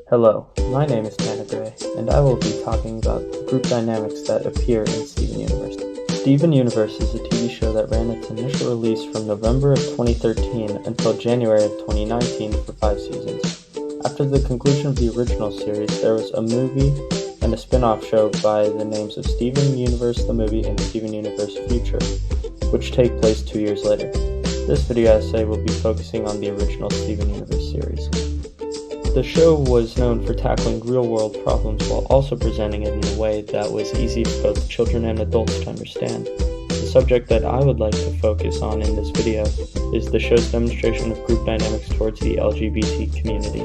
Hello, my name is Tanner Gray, and I will be talking about the group dynamics that appear in Steven Universe. Steven Universe is a TV show that ran its initial release from November of 2013 until January of 2019 for 5 seasons. After the conclusion of the original series, there was a movie and a spin-off show by the names of Steven Universe the Movie and Steven Universe Future, which take place 2 years later. This video essay will be focusing on the original Steven Universe series. The show was known for tackling real-world problems while also presenting it in a way that was easy for both children and adults to understand. The subject that I would like to focus on in this video is the show's demonstration of group dynamics towards the LGBT community.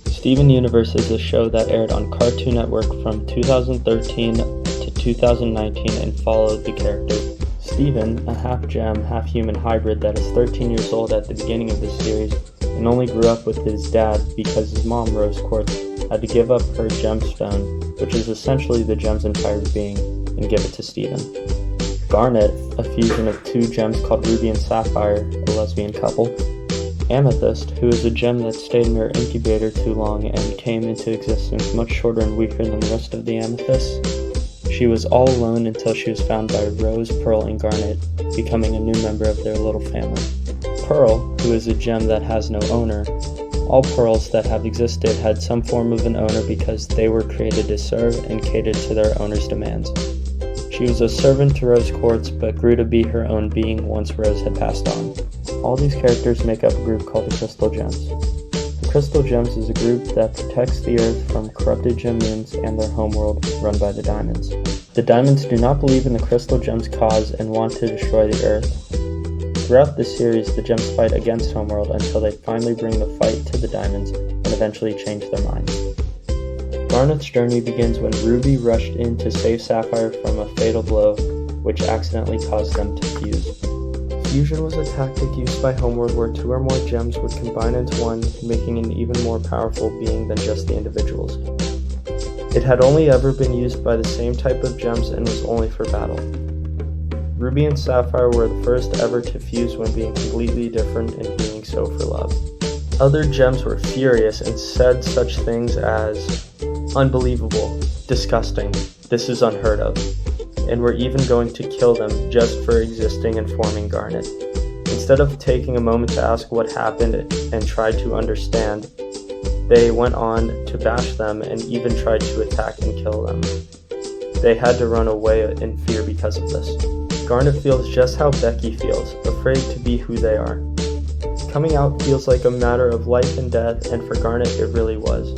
Steven Universe is a show that aired on Cartoon Network from 2013 to 2019 and followed the character Steven, a half-gem, half-human hybrid that is 13 years old at the beginning of the series and only grew up with his dad because his mom, Rose Quartz, had to give up her gemstone, which is essentially the gem's entire being, and give it to Steven. Garnet, a fusion of 2 gems called Ruby and Sapphire, a lesbian couple. Amethyst, who is a gem that stayed in her incubator too long and came into existence much shorter and weaker than the rest of the amethysts. She was all alone until she was found by Rose, Pearl, and Garnet, becoming a new member of their little family. Pearl, who is a gem that has no owner. All pearls that have existed had some form of an owner because they were created to serve and cater to their owner's demands. She was a servant to Rose Quartz, but grew to be her own being once Rose had passed on. All these characters make up a group called the Crystal Gems. The Crystal Gems is a group that protects the Earth from corrupted gem moons and their homeworld, run by the Diamonds. The Diamonds do not believe in the Crystal Gems' cause and want to destroy the Earth. Throughout the series, the Gems fight against Homeworld until they finally bring the fight to the Diamonds and eventually change their minds. Garnet's journey begins when Ruby rushed in to save Sapphire from a fatal blow, which accidentally caused them to fuse. Fusion was a tactic used by Homeworld where 2 or more gems would combine into one, making an even more powerful being than just the individuals. It had only ever been used by the same type of gems and was only for battle. Ruby and Sapphire were the first ever to fuse when being completely different and being so for love. Other gems were furious and said such things as, "Unbelievable, disgusting, this is unheard of," and were even going to kill them just for existing and forming Garnet. Instead of taking a moment to ask what happened and try to understand, they went on to bash them and even tried to attack and kill them. They had to run away in fear because of this. Garnet feels just how Becky feels, afraid to be who they are. Coming out feels like a matter of life and death, and for Garnet it really was.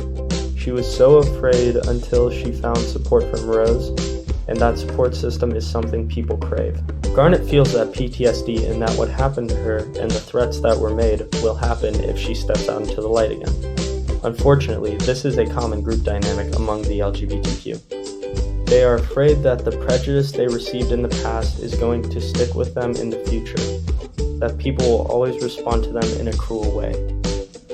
She was so afraid until she found support from Rose, and that support system is something people crave. Garnet feels that PTSD in that what happened to her and the threats that were made will happen if she steps out into the light again. Unfortunately, this is a common group dynamic among the LGBTQ. They are afraid that the prejudice they received in the past is going to stick with them in the future, that people will always respond to them in a cruel way.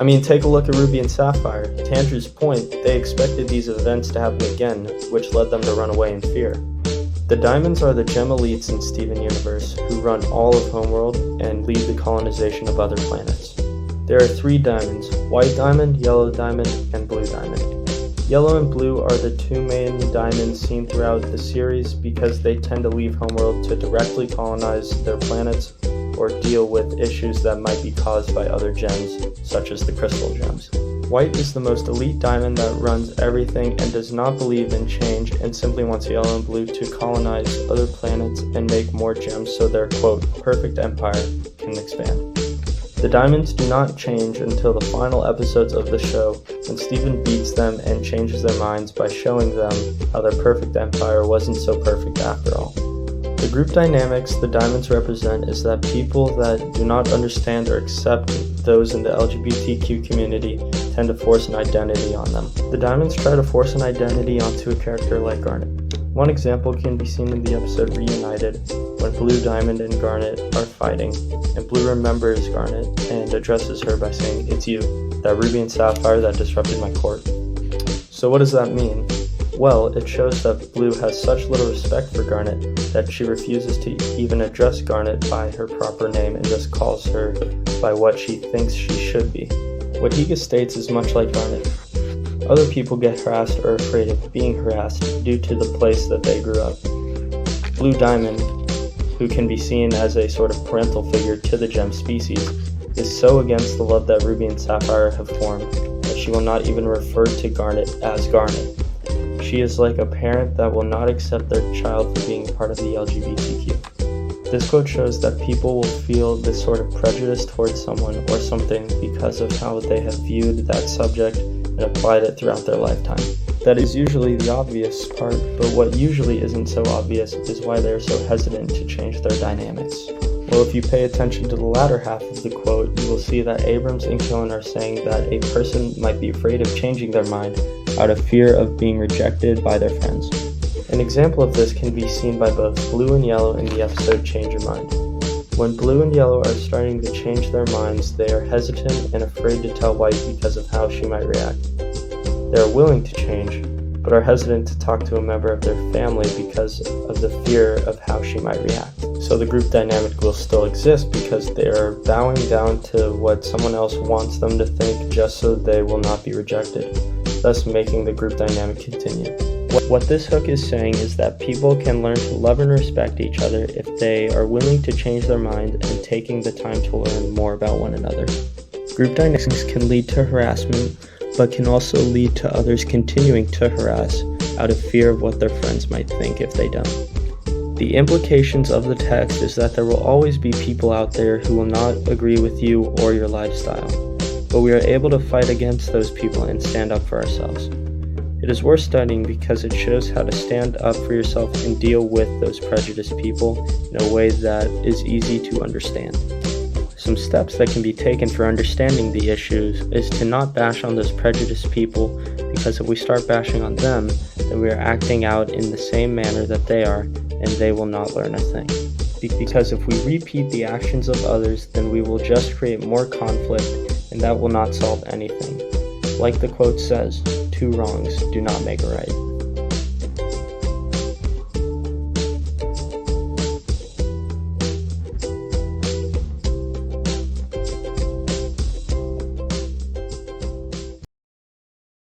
I mean, take a look at Ruby and Sapphire. To Andrew's point, they expected these events to happen again, which led them to run away in fear. The Diamonds are the gem elites in Steven Universe, who run all of Homeworld and lead the colonization of other planets. There are 3 diamonds: White Diamond, Yellow Diamond, and Blue Diamond. Yellow and Blue are the 2 main diamonds seen throughout the series because they tend to leave Homeworld to directly colonize their planets or deal with issues that might be caused by other gems, such as the Crystal Gems. White is the most elite diamond that runs everything and does not believe in change and simply wants Yellow and Blue to colonize other planets and make more gems so their, quote, perfect empire can expand. The Diamonds do not change until the final episodes of the show, when Steven beats them and changes their minds by showing them how their perfect empire wasn't so perfect after all. The group dynamics the Diamonds represent is that people that do not understand or accept those in the LGBTQ community tend to force an identity on them. The Diamonds try to force an identity onto a character like Garnet. One example can be seen in the episode Reunited, when Blue Diamond and Garnet are fighting, and Blue remembers Garnet and addresses her by saying, "It's you, that Ruby and Sapphire that disrupted my court." So what does that mean? Well, it shows that Blue has such little respect for Garnet that she refuses to even address Garnet by her proper name and just calls her by what she thinks she should be. What Higa states is much like Garnet. Other people get harassed or afraid of being harassed due to the place that they grew up. Blue Diamond, who can be seen as a sort of parental figure to the gem species, is so against the love that Ruby and Sapphire have formed that she will not even refer to Garnet as Garnet. She is like a parent that will not accept their child for being part of the LGBTQ. This quote shows that people will feel this sort of prejudice towards someone or something because of how they have viewed that subject and applied it throughout their lifetime. That is usually the obvious part, but what usually isn't so obvious is why they are so hesitant to change their dynamics. Well, if you pay attention to the latter half of the quote, you will see that Abrams and Killen are saying that a person might be afraid of changing their mind out of fear of being rejected by their friends. An example of this can be seen by both Blue and Yellow in the episode Change Your Mind. When Blue and Yellow are starting to change their minds, they are hesitant and afraid to tell White because of how she might react. They are willing to change, but are hesitant to talk to a member of their family because of the fear of how she might react. So the group dynamic will still exist because they are bowing down to what someone else wants them to think just so they will not be rejected, thus making the group dynamic continue. What this hook is saying is that people can learn to love and respect each other if they are willing to change their mind and taking the time to learn more about one another. Group dynamics can lead to harassment, but can also lead to others continuing to harass out of fear of what their friends might think if they don't. The implications of the text is that there will always be people out there who will not agree with you or your lifestyle, but we are able to fight against those people and stand up for ourselves. It is worth studying because it shows how to stand up for yourself and deal with those prejudiced people in a way that is easy to understand. Some steps that can be taken for understanding the issues is to not bash on those prejudiced people, because if we start bashing on them, then we are acting out in the same manner that they are, and they will not learn a thing. Because if we repeat the actions of others, then we will just create more conflict, and that will not solve anything. Like the quote says, 2 wrongs do not make a right.